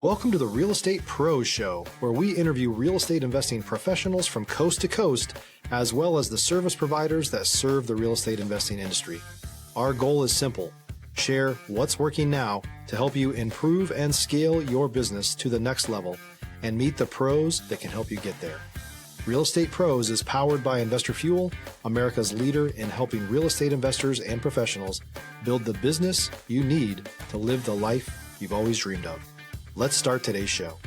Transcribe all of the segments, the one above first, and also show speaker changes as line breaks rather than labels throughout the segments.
Welcome to the Real Estate Pros Show, where we interview real estate investing professionals from coast to coast, as well as the service providers that serve the real estate investing industry. Our goal is simple: share what's working now to help you improve and scale your business to the next level and meet the pros that can help you get there. Real Estate Pros is powered by Investor Fuel, America's leader in helping real estate investors and professionals build the business you need to live the life you've always dreamed of. Let's start today's show.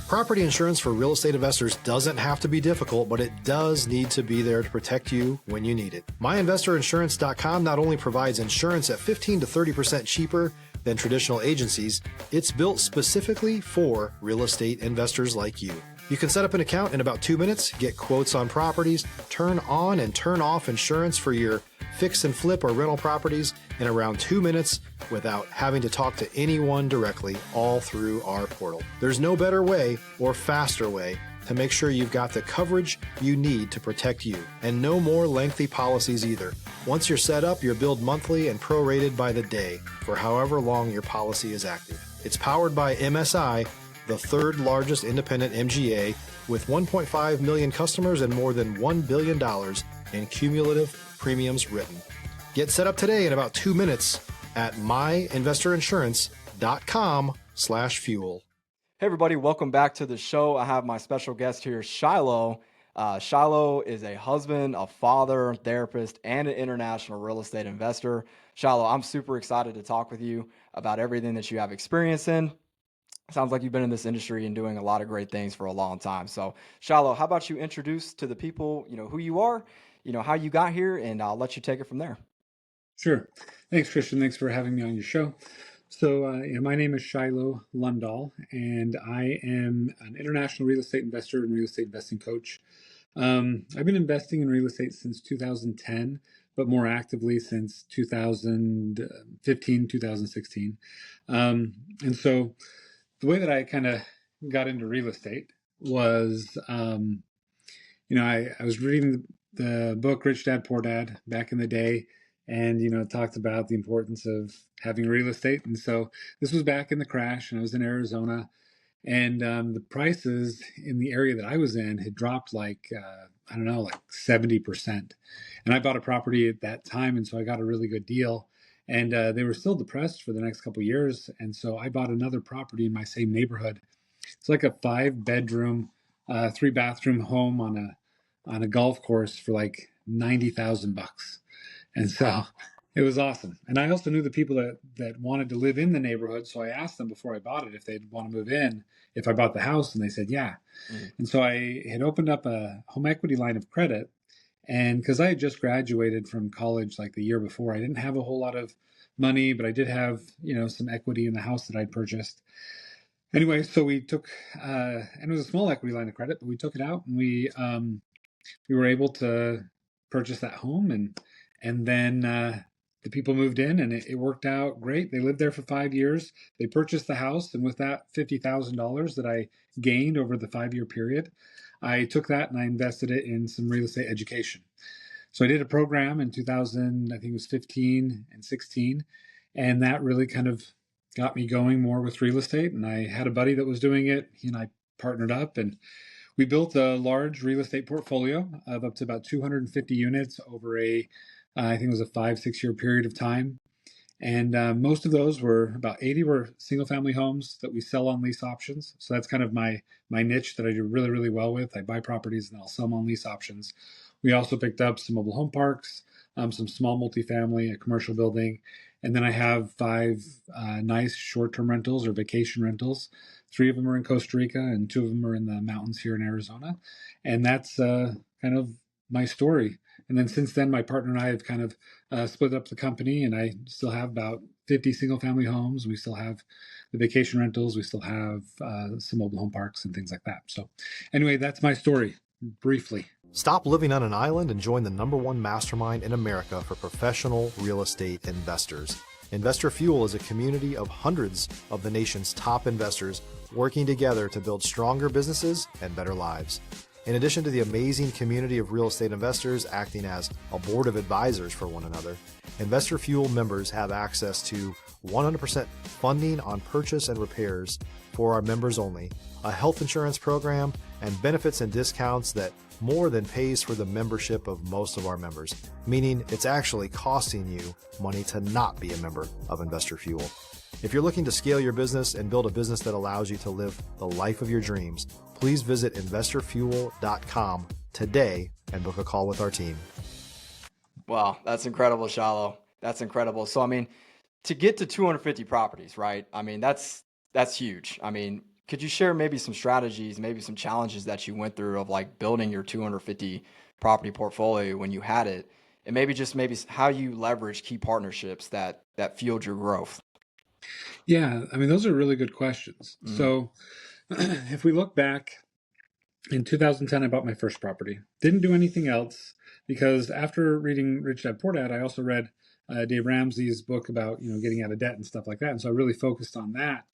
Property insurance for real estate investors doesn't have to be difficult, but it does need to be there to protect you when you need it. MyInvestorInsurance.com not only provides insurance at 15 to 30% cheaper than traditional agencies, it's built specifically for real estate investors like you. You can set up an account in about 2 minutes, get quotes on properties, turn on and turn off insurance for your fix and flip or rental properties in around 2 minutes without having to talk to anyone directly, all through our portal. There's no better way or faster way to make sure you've got the coverage you need to protect you, and no more lengthy policies either. Once you're set up, you're billed monthly and prorated by the day for however long your policy is active. It's powered by MSI, the third largest independent MGA, with 1.5 million customers and more than $1 billion in cumulative premiums written. Get set up today in about 2 minutes at myinvestorinsurance.com/fuel.
Hey everybody, welcome back to the show. I have my special guest here, Shiloh. Shiloh is a husband, a father, therapist, and an international real estate investor. Shiloh, I'm super excited to talk with you about everything that you have experience in. Sounds like you've been in this industry and doing a lot of great things for a long time. So Shiloh, how about you introduce to the people, who you are, how you got here, and I'll let you take it from there.
Sure. Thanks, Christian. Thanks for having me on your show. So my name is Shiloh Lundahl, and I am an international real estate investor and real estate investing coach. I've been investing in real estate since 2010, but more actively since 2015, 2016. And so the way that I kind of got into real estate was, I was reading the book Rich Dad, Poor Dad back in the day, and, it talked about the importance of having real estate. And so this was back in the crash, and I was in Arizona, and the prices in the area that I was in had dropped like 70%. And I bought a property at that time, and so I got a really good deal. And they were still depressed for the next couple of years. And so I bought another property in my same neighborhood. It's like a 5-bedroom, 3-bathroom home on a golf course for like $90,000. And so it was awesome. And I also knew the people that wanted to live in the neighborhood. So I asked them before I bought it if they'd want to move in if I bought the house. And they said, yeah. Mm-hmm. And so I had opened up a home equity line of credit. And because I had just graduated from college like the year before, I didn't have a whole lot of money, but I did have, some equity in the house that I'd purchased. Anyway, so we took, and it was a small equity line of credit, but we took it out, and we were able to purchase that home. And then the people moved in, and it worked out great. They lived there for 5 years. They purchased the house, and with that $50,000 that I gained over the 5-year period, I took that and I invested it in some real estate education. So I did a program in 2000, I think it was 15 and 16, and that really kind of got me going more with real estate. And I had a buddy that was doing it. He and I partnered up, and we built a large real estate portfolio of up to about 250 units over I think it was a 5-6 year period of time. And most of those about 80 were single family homes that we sell on lease options. So that's kind of my niche that I do really, really well with. I buy properties and I'll sell them on lease options. We also picked up some mobile home parks, some small multifamily, a commercial building. And then I have 5 nice short-term rentals or vacation rentals. 3 of them are in Costa Rica and 2 of them are in the mountains here in Arizona. And that's kind of my story. And then since then, my partner and I have kind of split up the company, and I still have about 50 single-family homes. We still have the vacation rentals. We still have some mobile home parks and things like that. So anyway, that's my story, briefly.
Stop living on an island and join the #1 mastermind in America for professional real estate investors. Investor Fuel is a community of hundreds of the nation's top investors working together to build stronger businesses and better lives. In addition to the amazing community of real estate investors acting as a board of advisors for one another, Investor Fuel members have access to 100% funding on purchase and repairs for our members only, a health insurance program, and benefits and discounts that more than pays for the membership of most of our members, meaning it's actually costing you money to not be a member of Investor Fuel. If you're looking to scale your business and build a business that allows you to live the life of your dreams, please visit investorfuel.com today and book a call with our team.
Wow, that's incredible, Shiloh. That's incredible. So, I mean, to get to 250 properties, right? I mean, that's huge. I mean, could you share maybe some strategies, maybe some challenges that you went through of like building your 250 property portfolio when you had it, and maybe how you leverage key partnerships that fueled your growth?
Yeah, I mean, those are really good questions.
Mm.
So if we look back in 2010, I bought my first property. Didn't do anything else because after reading Rich Dad Poor Dad, I also read Dave Ramsey's book about getting out of debt and stuff like that, and so I really focused on that,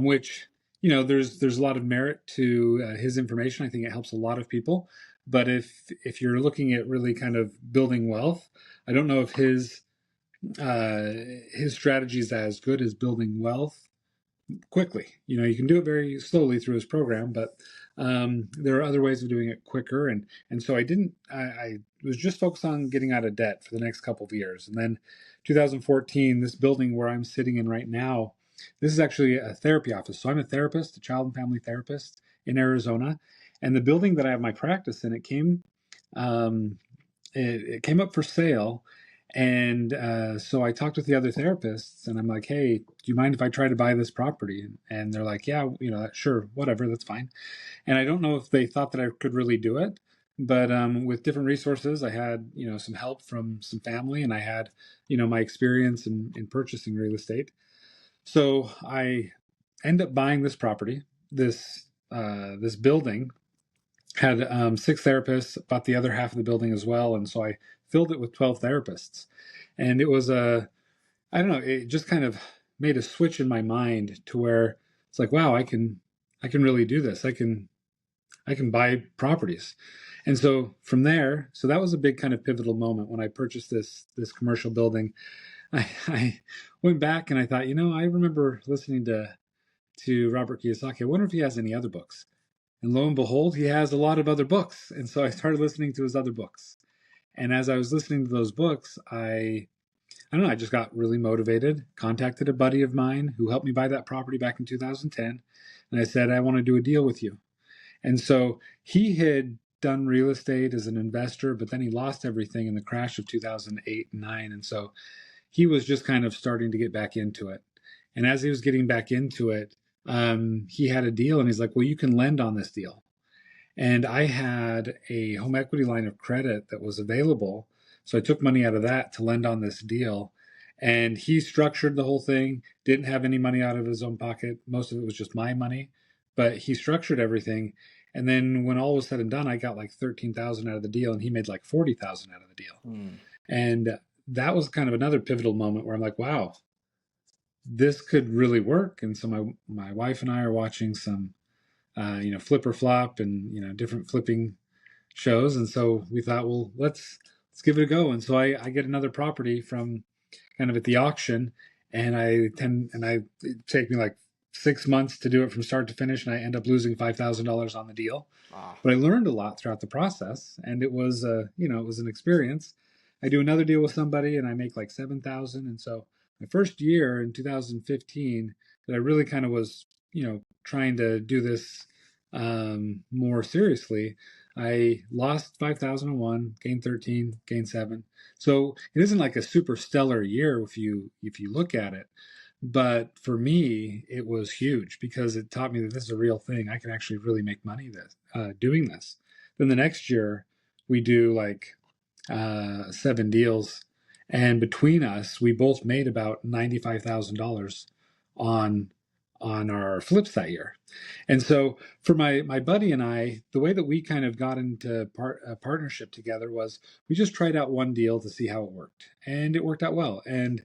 which there's a lot of merit to his information. I think it helps a lot of people. But if you're looking at really kind of building wealth, I don't know if his strategy is as good as building wealth quickly. You can do it very slowly through his program, but there are other ways of doing it quicker. And so I was just focused on getting out of debt for the next couple of years. And then 2014, this building where I'm sitting in right now, this is actually a therapy office. So I'm a therapist, a child and family therapist in Arizona. And the building that I have my practice in, it came up for sale. And so I talked with the other therapists, and I'm like, hey, do you mind if I try to buy this property? And they're like, yeah, sure, whatever, that's fine. And I don't know if they thought that I could really do it, but with different resources, I had, some help from some family, and I had, my experience in purchasing real estate. So I end up buying this property, this building. Had 6 therapists, bought the other half of the building as well, and so I filled it with 12 therapists. And it was I don't know, it just kind of made a switch in my mind to where it's like, wow, I can really do this. I can buy properties. And so from there, so that was a big kind of pivotal moment when I purchased this commercial building. I went back and I thought, I remember listening to Robert Kiyosaki. I wonder if he has any other books. And lo and behold, he has a lot of other books. And so I started listening to his other books. And as I was listening to those books, I don't know, I just got really motivated, contacted a buddy of mine who helped me buy that property back in 2010. And I said, I want to do a deal with you. And so he had done real estate as an investor, but then he lost everything in the crash of 2008 and 9. And so he was just kind of starting to get back into it. And as he was getting back into it, he had a deal, and he's like, well, you can lend on this deal. And I had a home equity line of credit that was available. So I took money out of that to lend on this deal. And he structured the whole thing, didn't have any money out of his own pocket. Most of it was just my money, but he structured everything. And then when all was said and done, I got like 13,000 out of the deal, and he made like 40,000 out of the deal. And that was kind of another pivotal moment where I'm like, wow, this could really work. And so my wife and I are watching some, Flip or Flop and, different flipping shows. And so we thought, well, let's give it a go. And so I get another property from kind of at the auction, and it take me like 6 months to do it from start to finish. And I end up losing $5,000 on the deal. Wow. But I learned a lot throughout the process, and it was, it was an experience. I do another deal with somebody and I make like 7,000. And so my first year in 2015 that I really kind of was, trying to do this more seriously, I lost 5,001, gained 13, gained 7. So it isn't like a super stellar year if you look at it. But for me, it was huge because it taught me that this is a real thing. I can actually really make money doing this. Then the next year, we do like 7 deals. And between us, we both made about $95,000 on our flips that year. And so for my buddy and I, the way that we kind of got into a partnership together was we just tried out one deal to see how it worked. And it worked out well. And,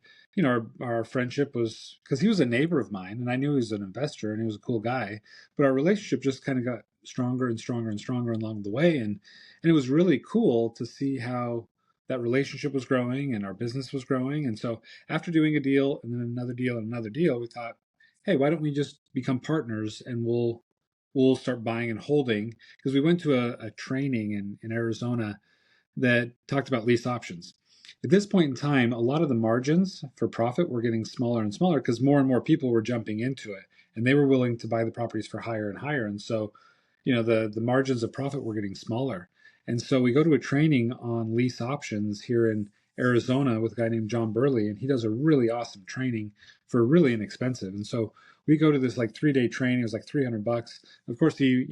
our friendship was, because he was a neighbor of mine and I knew he was an investor and he was a cool guy, but our relationship just kind of got stronger and stronger and stronger along the way. And it was really cool to see how that relationship was growing and our business was growing. And so after doing a deal and then another deal and another deal, we thought, hey, why don't we just become partners and we'll start buying and holding, because we went to a training in Arizona that talked about lease options. At this point in time, a lot of the margins for profit were getting smaller and smaller because more and more people were jumping into it, and they were willing to buy the properties for higher and higher. And so, the margins of profit were getting smaller. And so we go to a training on lease options here in Arizona with a guy named John Burley, and he does a really awesome training for really inexpensive. And so we go to this like 3-day training. It was like $300. Of course, he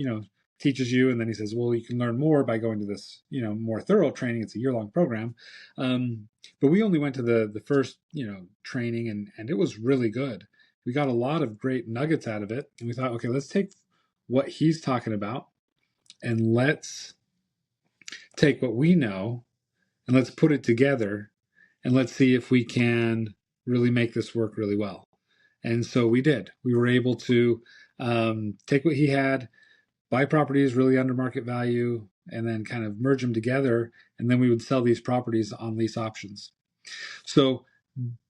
teaches you, and then he says, well, you can learn more by going to this more thorough training. It's a year-long program. But we only went to the first training, and it was really good. We got a lot of great nuggets out of it, and we thought, okay, let's take what he's talking about and let's take what we know and let's put it together and let's see if we can really make this work really well. And so we did. We were able to take what he had, buy properties really under market value, and then kind of merge them together. And then we would sell these properties on lease options. So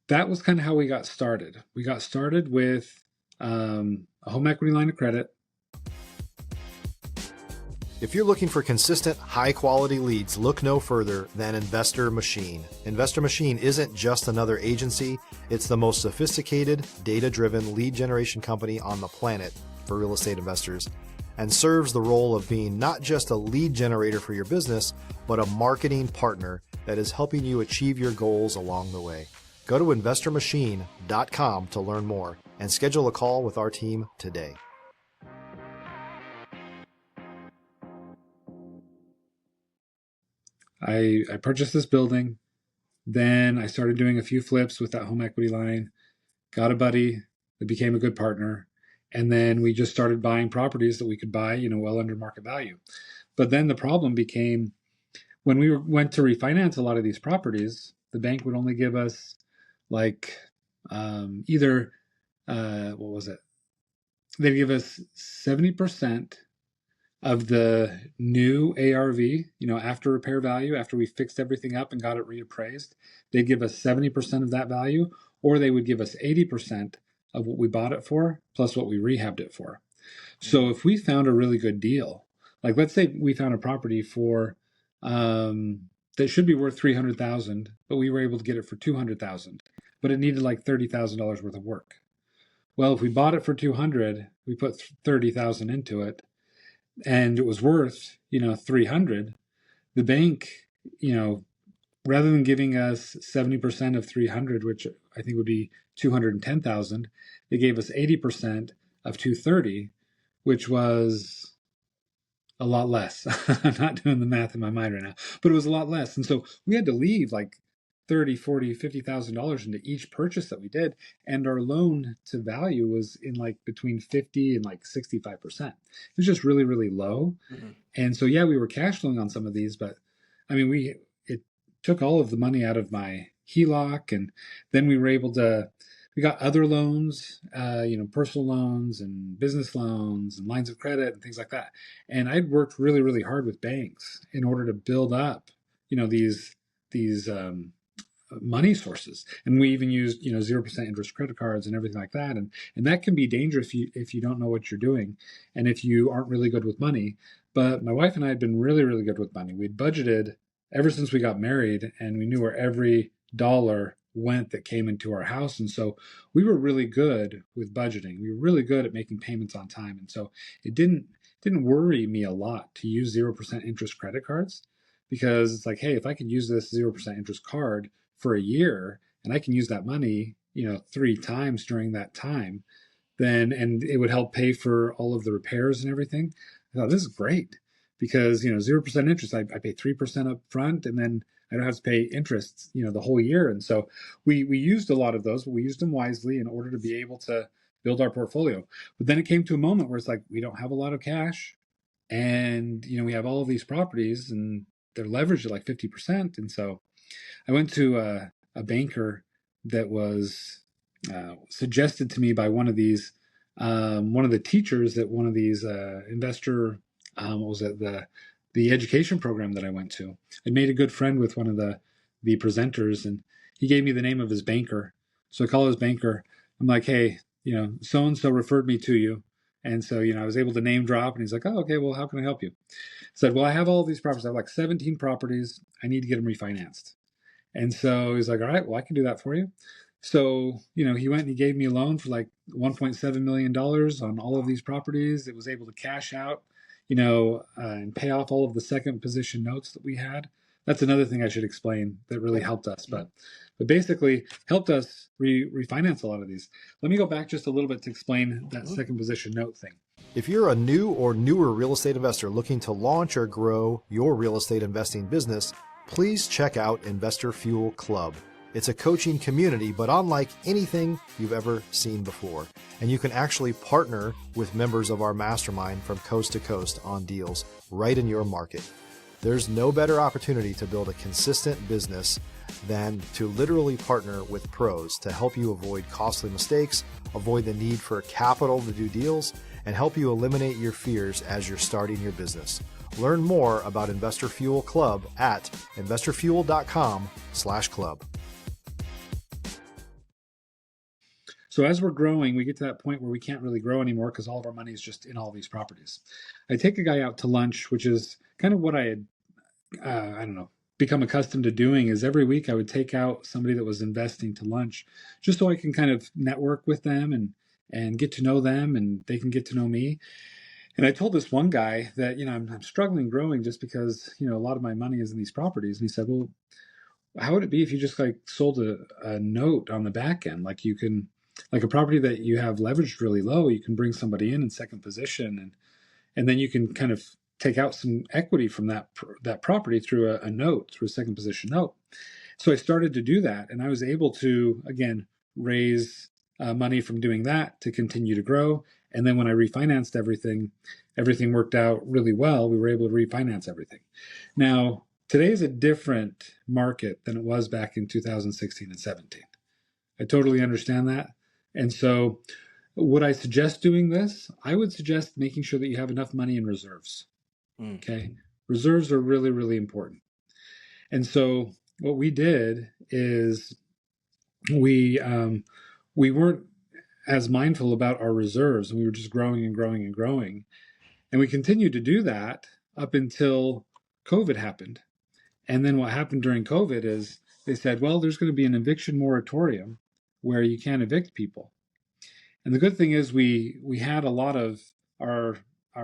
that was kind of how we got started. We got started with a home equity line of credit.
If you're looking for consistent, high-quality leads, look no further than Investor Machine. Investor Machine isn't just another agency. It's the most sophisticated, data-driven lead generation company on the planet for real estate investors, and serves the role of being not just a lead generator for your business, but a marketing partner that is helping you achieve your goals along the way. Go to investormachine.com to learn more and schedule a call with our team today.
I purchased this building. Then I started doing a few flips with that home equity line, got a buddy that became a good partner. And then we just started buying properties that we could buy, well under market value. But then the problem became when we went to refinance a lot of these properties, the bank would only give us like either, what was it? They'd give us 70% of the new ARV, after repair value, after we fixed everything up and got it reappraised. They'd give us 70% of that value, or they would give us 80% of what we bought it for, plus what we rehabbed it for. So if we found a really good deal, like let's say we found a property for that should be worth $300,000, but we were able to get it for $200,000, but it needed like $30,000 worth of work. Well, if we bought it for $200,000, we put $30,000 into it, and it was worth, $300,000, the bank, rather than giving us 70% of 300, which I think would be 210,000, they gave us 80% of 230, which was a lot less. I'm not doing the math in my mind right now, but it was a lot less. And so we had to leave like $30,000, $40,000, $50,000 into each purchase that we did. And our loan to value was in like between 50 and like 65%. It was just really, really low. Mm-hmm. And so, we were cash flowing on some of these, but I mean, it took all of the money out of my HELOC. And then we were able to, we got other loans, personal loans and business loans and lines of credit and things like that. And I'd worked really, really hard with banks in order to build up, these money sources. And we even used 0% interest credit cards and everything like that, and that can be dangerous if you don't know what you're doing and if you aren't really good with money. But my wife and I had been really, really good with money. We'd budgeted ever since we got married, and we knew where every dollar went that came into our house. And so we were really good with budgeting. We were really good at making payments on time. And so it didn't worry me a lot to use 0% interest credit cards, because it's like, hey, if I could use this 0% interest card for a year and I can use that money, 3 times during that time, and it would help pay for all of the repairs and everything. I thought, this is great, because, 0% interest, I pay 3% up front, and then I don't have to pay interest, the whole year. And so we used a lot of those, but we used them wisely in order to be able to build our portfolio. But then it came to a moment where it's like, we don't have a lot of cash, and, we have all of these properties and they're leveraged at like 50%. And so I went to a banker that was suggested to me by one of the teachers at one of these investor, what was it, the education program that I went to. I made a good friend with one of the the presenters, and he gave me the name of his banker. So I call his banker. I'm like, hey, so and so referred me to you. And so, I was able to name drop, and he's like, oh, okay, well, how can I help you? Said, well, I have all these properties. I have like 17 properties. I need to get them refinanced. And so he's like, all right, well, I can do that for you. So, he went and he gave me a loan for like $1.7 million on all of these properties. It was able to cash out, and pay off all of the second position notes that we had. That's another thing I should explain that really helped us. But basically helped us refinance a lot of these. Let me go back just a little bit to explain that second position note thing.
If you're a new or newer real estate investor looking to launch or grow your real estate investing business, please check out Investor Fuel Club. It's a coaching community, but unlike anything you've ever seen before. And you can actually partner with members of our mastermind from coast to coast on deals right in your market. There's no better opportunity to build a consistent business than to literally partner with pros to help you avoid costly mistakes, avoid the need for capital to do deals, and help you eliminate your fears as you're starting your business. Learn more about Investor Fuel Club at investorfuel.com/club.
So as we're growing, we get to that point where we can't really grow anymore because all of our money is just in all these properties. I take a guy out to lunch, which is kind of what I had, become accustomed to doing. Is every week I would take out somebody that was investing to lunch, just so I can kind of network with them and get to know them, and they can get to know me. And I told this one guy that, I'm struggling growing just because, a lot of my money is in these properties. And he said, well, how would it be if you just like sold a note on the back end? Like you can, like a property that you have leveraged really low, you can bring somebody in second position, and then you can kind of take out some equity from that property through a note, through a second position note. So I started to do that, and I was able to, again, raise money from doing that to continue to grow. And then when I refinanced everything worked out really well. We were able to refinance everything. Now, today is a different market than it was back in 2016 and 17. I totally understand that. And so would I suggest doing this? I would suggest making sure that you have enough money in reserves. Okay. Reserves are really, really important. And so what we did is we weren't as mindful about our reserves, and we were just growing and growing and growing. And we continued to do that up until COVID happened. And then what happened during COVID is they said, well, there's going to be an eviction moratorium where you can't evict people. And the good thing is we had a lot of our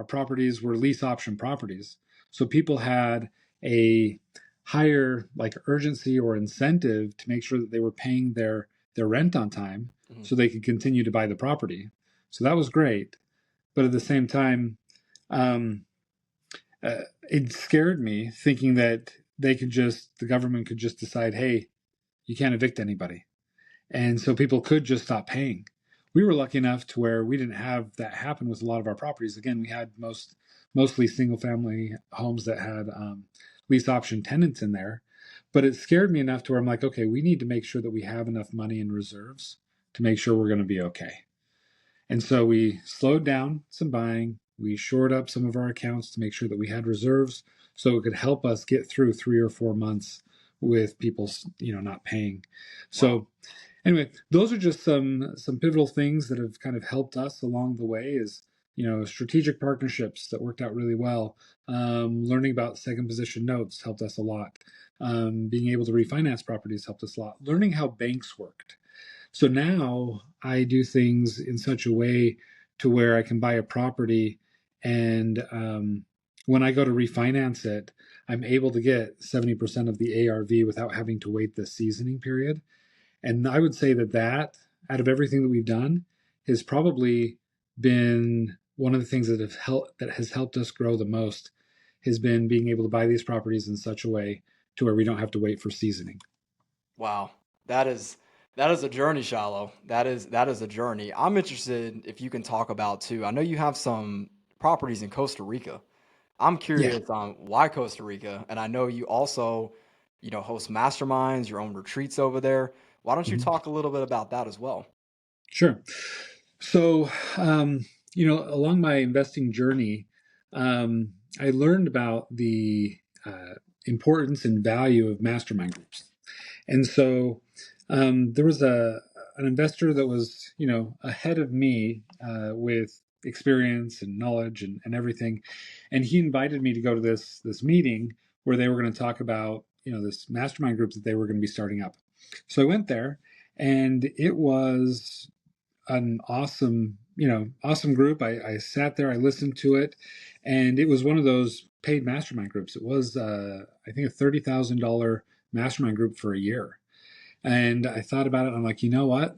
properties were lease option properties. So people had a higher like urgency or incentive to make sure that they were paying their rent on time, so they could continue to buy the property. So that was great. But at the same time, it scared me thinking that the government could just decide, hey, you can't evict anybody. And so people could just stop paying. We were lucky enough to where we didn't have that happen with a lot of our properties. Again, we had mostly single family homes that had lease option tenants in there. But it scared me enough to where I'm like, okay, we need to make sure that we have enough money in reserves to make sure we're going to be okay. And so we slowed down some buying. We shored up some of our accounts to make sure that we had reserves so it could help us get through 3 or 4 months with people, not paying. So anyway, those are just some pivotal things that have kind of helped us along the way. Is strategic partnerships that worked out really well. Learning about second position notes helped us a lot. Being able to refinance properties helped us a lot. Learning how banks worked. So now I do things in such a way to where I can buy a property, and when I go to refinance it, I'm able to get 70% of the ARV without having to wait the seasoning period. And I would say that out of everything that we've done has probably been one of the things that has helped us grow the most, has been being able to buy these properties in such a way to where we don't have to wait for seasoning.
Wow. That is a journey, Shiloh. That is a journey. I'm interested if you can talk about too. I know you have some properties in Costa Rica. I'm curious on why Costa Rica, and I know you also, host masterminds, your own retreats over there. Why don't you talk a little bit about that as well?
Sure. So, along my investing journey, I learned about the importance and value of mastermind groups. And so there was an investor that was, ahead of me with experience and knowledge and everything. And he invited me to go to this meeting where they were going to talk about, this mastermind group that they were going to be starting up. So I went there, and it was an awesome group. I sat there, I listened to it, and it was one of those paid mastermind groups. It was, I think, a $30,000 mastermind group for a year. And I thought about it, and I'm like, you know what?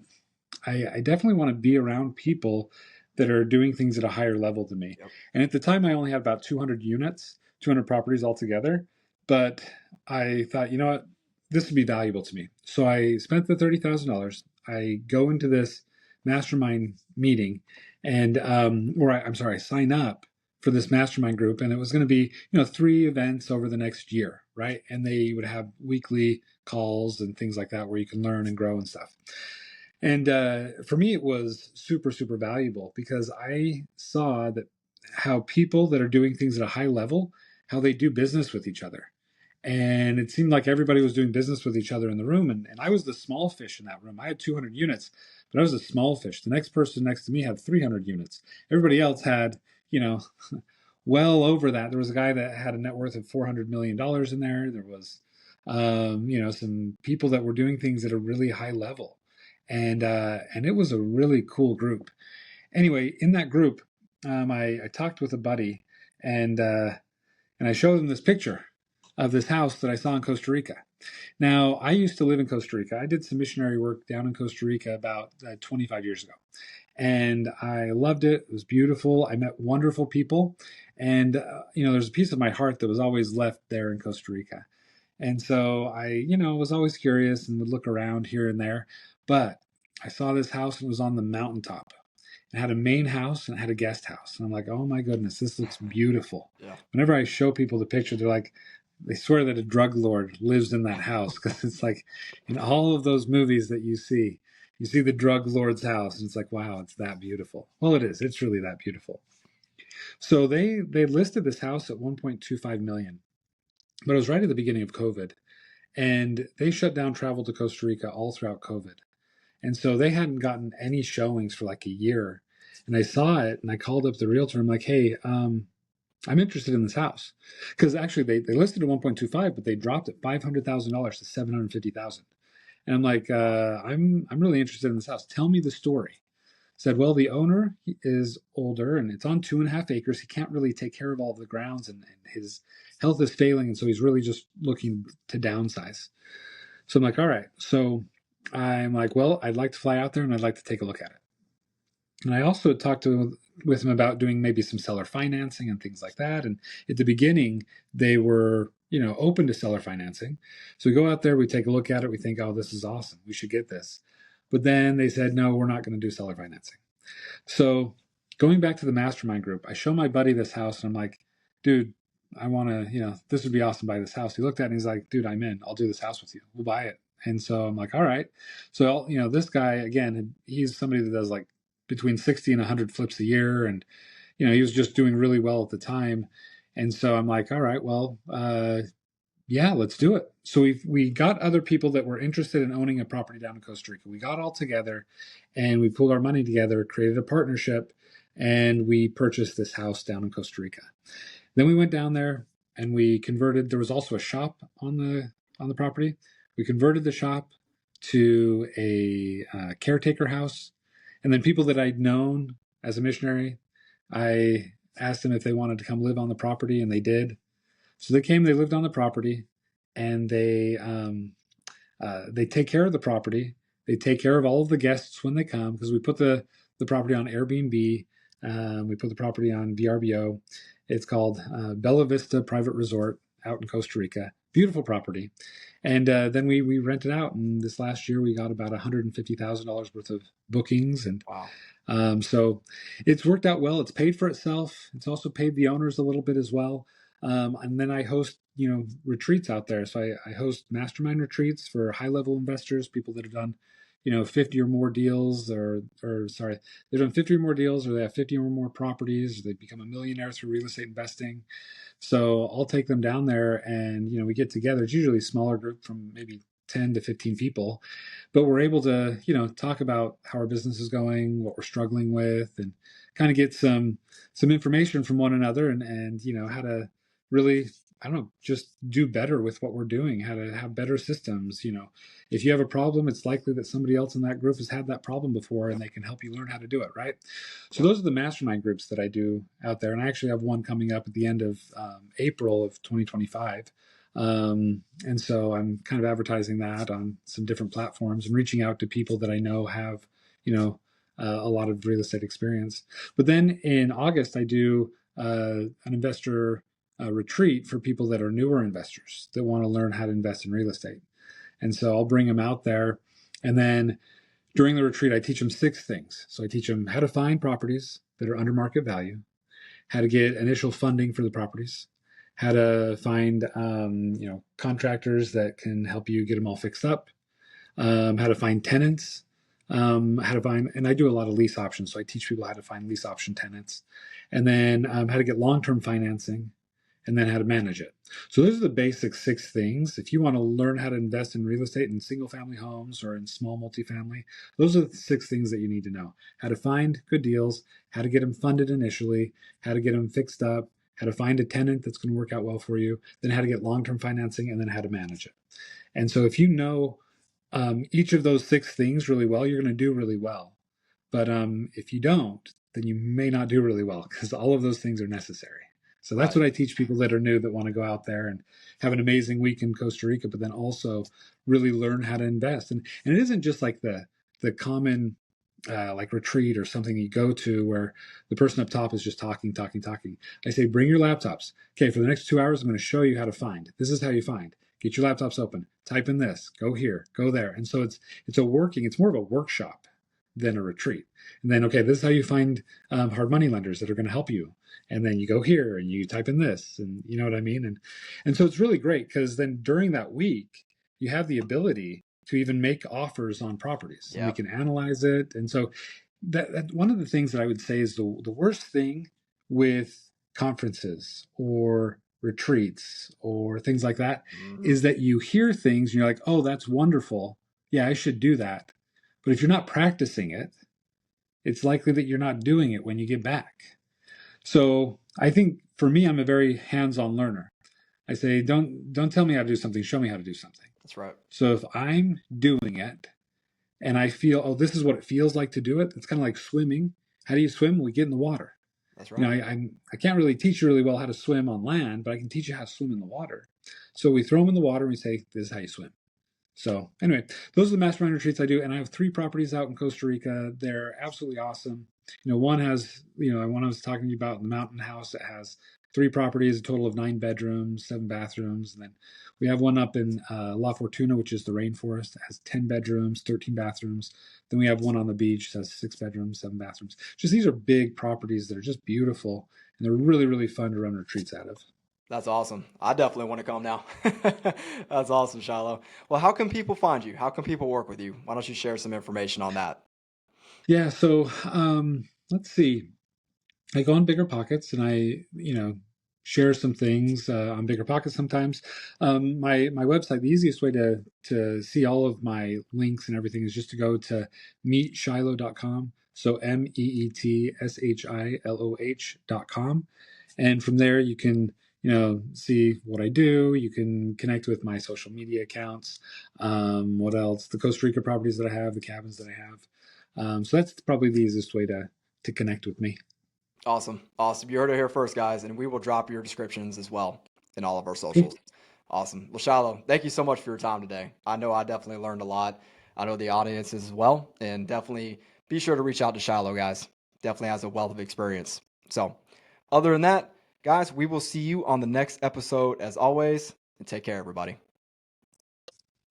I definitely want to be around people that are doing things at a higher level than me.
Yep.
And at the time, I only had about 200 units, 200 properties altogether. But I thought, you know what? This would be valuable to me. So I spent the $30,000. I go into this mastermind meeting, and I sign up for this mastermind group, and it was going to be 3 events over the next year, right? And they would have weekly calls and things like that where you can learn and grow and stuff. And for me, it was super, super valuable because I saw that how people that are doing things at a high level, how they do business with each other. And it seemed like everybody was doing business with each other in the room. And I was the small fish in that room. I had 200 units, but I was a small fish. The next person next to me had 300 units. Everybody else had, well over that. There was a guy that had a net worth of $400 million in there. There was, some people that were doing things at a really high level. And it was a really cool group. Anyway, in that group, I talked with a buddy, and I showed him this picture of this house that I saw in Costa Rica. Now, I used to live in Costa Rica. I did some missionary work down in Costa Rica about 25 years ago. And I loved it. It was beautiful. I met wonderful people. And, there's a piece of my heart that was always left there in Costa Rica. And so I, was always curious and would look around here and there. But I saw this house, and it was on the mountaintop. It had a main house and it had a guest house. And I'm like, oh my goodness, this looks beautiful.
Yeah.
Whenever I show people the picture, they're like, they swear that a drug lord lives in that house, because it's like in all of those movies that you see the drug lord's house, and it's like, wow, it's that beautiful. Well, it is. It's really that beautiful. So they listed this house at 1.25 million, but it was right at the beginning of COVID, and they shut down travel to Costa Rica all throughout COVID. And so they hadn't gotten any showings for like a year. And I saw it, and I called up the realtor. I'm like, hey, I'm interested in this house. Because actually they listed at 1.25, but they dropped it $500,000 to $750,000. And I'm like, I'm really interested in this house. Tell me the story. Said, well, the owner is older, and it's on 2.5 acres. He can't really take care of all of the grounds, and his health is failing. And so he's really just looking to downsize. So I'm like, all right. So I'm like, well, I'd like to fly out there, and I'd like to take a look at it. And I also talked with him about doing maybe some seller financing and things like that. And at the beginning, they were, open to seller financing. So we go out there, we take a look at it, we think, oh, this is awesome, we should get this. But then they said, no, we're not going to do seller financing. So going back to the mastermind group, I show my buddy this house, and I'm like, dude, I want to, this would be awesome, buy this house. He looked at it and he's like, dude, I'm in. I'll do this house with you. We'll buy it. And so I'm like, all right. So, this guy, again, he's somebody that does like between 60 and 100 flips a year. And, he was just doing really well at the time. And so I'm like, all right, well, yeah, let's do it. So we got other people that were interested in owning a property down in Costa Rica. We got all together, and we pulled our money together, created a partnership, and we purchased this house down in Costa Rica. Then we went down there and we converted. There was also a shop on the property. We converted the shop to a caretaker house. And then people that I'd known as a missionary, I asked them if they wanted to come live on the property, and they did. So they came, they lived on the property, and they take care of the property. They take care of all of the guests when they come, because we put the property on Airbnb. We put the property on VRBO. It's called Bella Vista Private Resort out in Costa Rica. Beautiful property. And then we rent it out. And this last year, we got about $150,000 worth of bookings. And
wow.
So it's worked out well. It's paid for itself. It's also paid the owners a little bit as well. And then I host, retreats out there. So I host mastermind retreats for high-level investors, people that have done, 50 or more deals, they've done 50 or more deals, or they have 50 or more properties, or they become a millionaire through real estate investing. So I'll take them down there, and, we get together. It's usually a smaller group from maybe 10 to 15 people, but we're able to, talk about how our business is going, what we're struggling with, and kind of get some information from one another, and how to really, I don't know, just do better with what we're doing, how to have better systems. If you have a problem, it's likely that somebody else in that group has had that problem before, and they can help you learn how to do it, right? So those are the mastermind groups that I do out there. And I actually have one coming up at the end of April of 2025. And so I'm kind of advertising that on some different platforms and reaching out to people that I know have, a lot of real estate experience. But then in August, I do an investor retreat for people that are newer investors that want to learn how to invest in real estate. And so I'll bring them out there. And then during the retreat, I teach them 6 things. So I teach them how to find properties that are under market value, how to get initial funding for the properties, how to find contractors that can help you get them all fixed up, how to find tenants, how to find, and I do a lot of lease options. So I teach people how to find lease option tenants, and then how to get long-term financing, and then how to manage it. So those are the basic 6 things. If you want to learn how to invest in real estate in single family homes or in small multifamily, those are the 6 things that you need to know. How to find good deals, how to get them funded initially, how to get them fixed up, how to find a tenant that's going to work out well for you, then how to get long-term financing, and then how to manage it. And so if you know each of those 6 things really well, you're going to do really well. But if you don't, then you may not do really well, because all of those things are necessary. So that's what I teach people that are new, that want to go out there and have an amazing week in Costa Rica, but then also really learn how to invest. And it isn't just like the common like retreat or something you go to where the person up top is just talking. I say, bring your laptops. Okay, for the next 2 hours, I'm going to show you how to find. This is how you find. Get your laptops open. Type in this. Go here. Go there. And so it's more of a workshop than a retreat. And then, okay, this is how you find hard money lenders that are going to help you. And then you go here and you type in this, and you know what I mean? And so it's really great, because then during that week, you have the ability to even make offers on properties. And we can analyze it. And so that one of the things that I would say is the worst thing with conferences or retreats or things like that is that you hear things and you're like, oh, that's wonderful. Yeah, I should do that. But if you're not practicing it, it's likely that you're not doing it when you get back. So I think for me, I'm a very hands-on learner. I say, don't tell me how to do something, show me how to do something.
That's right.
So if I'm doing it and I feel, oh, this is what it feels like to do it, it's kind of like swimming. How do you swim? We get in the water.
That's right.
I can't really teach you really well how to swim on land, but I can teach you how to swim in the water. So we throw them in the water and we say, this is how you swim. So anyway, those are the mastermind retreats I do. And I have 3 properties out in Costa Rica. They're absolutely awesome. One has, one I was talking to you about, the mountain house, that has 3 properties, a total of 9 bedrooms, 7 bathrooms. And then we have one up in La Fortuna, which is the rainforest. It has 10 bedrooms, 13 bathrooms. Then we have one on the beach that has 6 bedrooms, 7 bathrooms. Just these are big properties that are just beautiful, and they're really, really fun to run retreats out of.
That's awesome. I definitely want to come now. That's awesome, Shiloh. Well, how can people find you? How can people work with you? Why don't you share some information on that?
Yeah, so let's see. I go on Bigger Pockets, and I, share some things on Bigger Pockets sometimes. My website, the easiest way to see all of my links and everything is just to go to meetshiloh.com. So meetshilloh.com. And from there, you can see what I do. You can connect with my social media accounts. What else? The Costa Rica properties that I have, the cabins that I have. So that's probably the easiest way to connect with me.
Awesome. You heard it here first, guys, and we will drop your descriptions as well in all of our socials. Awesome. Well, Shiloh, thank you so much for your time today. I know I definitely learned a lot. I know the audience as well, and definitely be sure to reach out to Shiloh, guys. Definitely has a wealth of experience. So other than that, guys, we will see you on the next episode as always, and take care, everybody.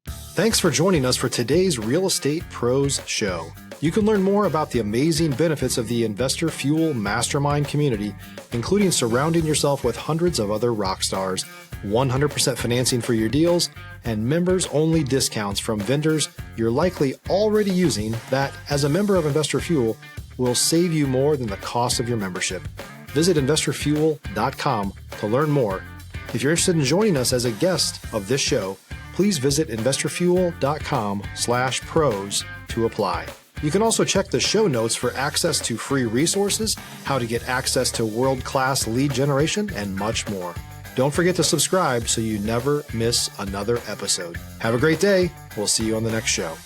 Thanks for joining us for today's Real Estate Pros Show. You can learn more about the amazing benefits of the Investor Fuel Mastermind community, including surrounding yourself with hundreds of other rock stars, 100% financing for your deals, and members-only discounts from vendors you're likely already using that, as a member of Investor Fuel, will save you more than the cost of your membership. Visit investorfuel.com to learn more. If you're interested in joining us as a guest of this show, please please visit investorfuel.com/pros to apply. You can also check the show notes for access to free resources, how to get access to world-class lead generation, and much more. Don't forget to subscribe so you never miss another episode. Have a great day. We'll see you on the next show.